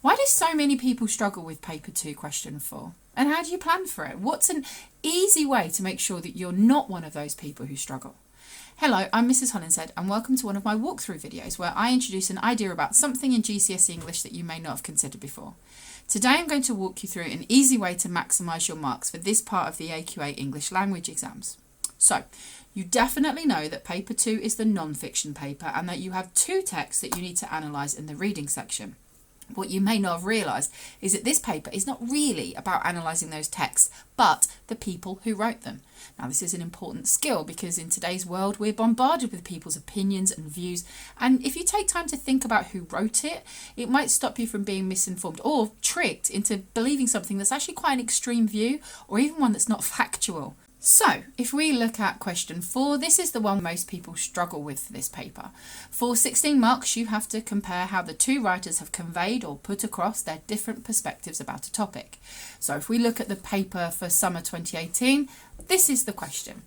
Why do so many people struggle with paper 2 question 4? And how do you plan for it? What's an easy way to make sure that you're not one of those people who struggle? Hello, I'm Mrs. Hollinshead and welcome to one of my walkthrough videos where I introduce an idea about something in GCSE English that you may not have considered before. Today I'm going to walk you through an easy way to maximise your marks for this part of the AQA English language exams. So, you definitely know that paper 2 is the non-fiction paper and that you have 2 texts that you need to analyse in the reading section. What you may not have realised is that this paper is not really about analysing those texts, but the people who wrote them. Now, this is an important skill because in today's world we're bombarded with people's opinions and views, and if you take time to think about who wrote it, it might stop you from being misinformed or tricked into believing something that's actually quite an extreme view or even one that's not factual. So, if we look at question 4, this is the one most people struggle with for this paper. For 16 marks, you have to compare how the 2 writers have conveyed or put across their different perspectives about a topic. So, if we look at the paper for summer 2018, this is the question.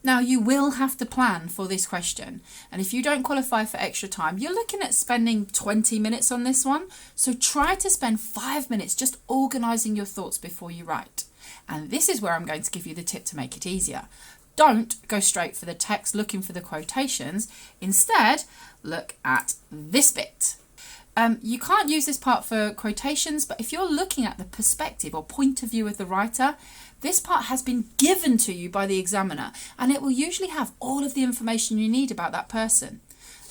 Now, you will have to plan for this question, and if you don't qualify for extra time, you're looking at spending 20 minutes on this one. So, try to spend 5 minutes just organising your thoughts before you write. And this is where I'm going to give you the tip to make it easier. Don't go straight for the text looking for the quotations. Instead, look at this bit. You can't use this part for quotations, but if you're looking at the perspective or point of view of the writer, this part has been given to you by the examiner, and it will usually have all of the information you need about that person.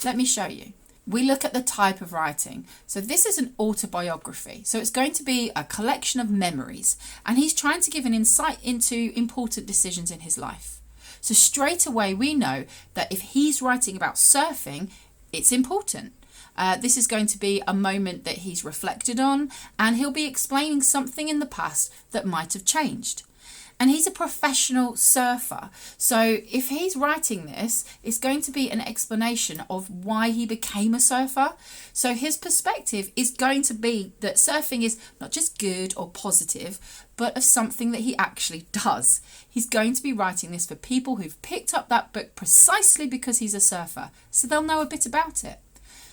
Let me show you. We look at the type of writing. So this is an autobiography. So it's going to be a collection of memories. And he's trying to give an insight into important decisions in his life. So straight away we know that if he's writing about surfing, it's important. This is going to be a moment that he's reflected on, and he'll be explaining something in the past that might have changed. And he's a professional surfer. So if he's writing this, it's going to be an explanation of why he became a surfer. So his perspective is going to be that surfing is not just good or positive, but of something that he actually does. He's going to be writing this for people who've picked up that book precisely because he's a surfer. So they'll know a bit about it.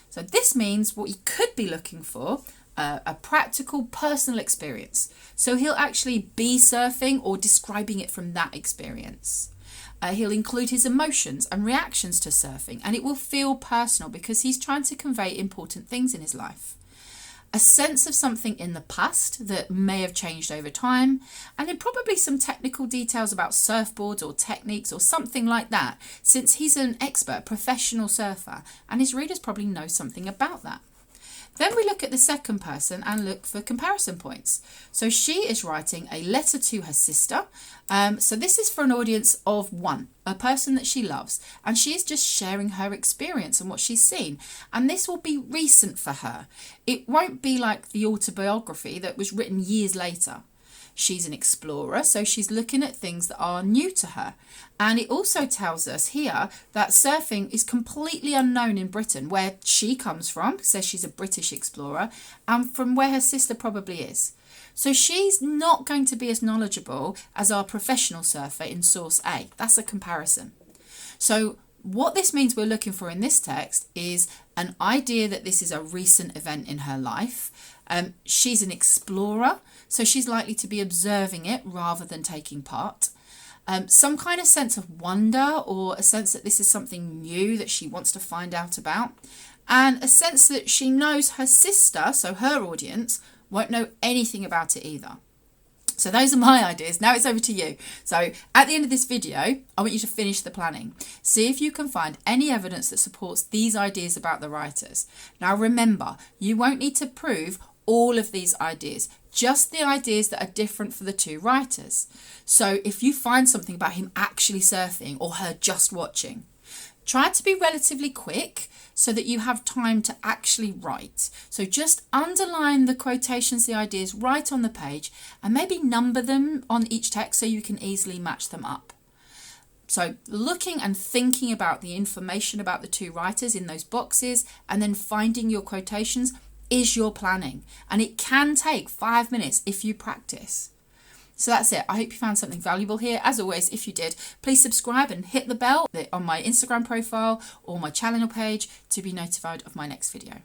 So this means what you could be looking for, a practical personal experience. So he'll actually be surfing or describing it from that experience. He'll include his emotions and reactions to surfing, and it will feel personal because he's trying to convey important things in his life. A sense of something in the past that may have changed over time, and then probably some technical details about surfboards or techniques or something like that, since he's an expert professional surfer and his readers probably know something about that. Then we look at the second person and look for comparison points. So she is writing a letter to her sister. So this is for an audience of 1, a person that she loves. And she is just sharing her experience and what she's seen. And this will be recent for her. It won't be like the autobiography that was written years later. She's an explorer, so she's looking at things that are new to her. And it also tells us here that surfing is completely unknown in Britain, where she comes from, says she's a British explorer, and from where her sister probably is. So she's not going to be as knowledgeable as our professional surfer in source A. That's a comparison. So what this means we're looking for in this text is an idea that this is a recent event in her life. She's an explorer, so she's likely to be observing it rather than taking part. Some kind of sense of wonder or a sense that this is something new that she wants to find out about. And a sense that she knows her sister, so her audience, won't know anything about it either. So those are my ideas. Now it's over to you. So at the end of this video, I want you to finish the planning. See if you can find any evidence that supports these ideas about the writers. Now remember, you won't need to prove all of these ideas, just the ideas that are different for the 2 writers. So if you find something about him actually surfing or her just watching, try to be relatively quick so that you have time to actually write. So just underline the quotations, the ideas right on the page, and maybe number them on each text so you can easily match them up. So looking and thinking about the information about the 2 writers in those boxes and then finding your quotations is your planning. And it can take 5 minutes if you practice. So that's it. I hope you found something valuable here. As always, if you did, please subscribe and hit the bell on my Instagram profile or my channel page to be notified of my next video.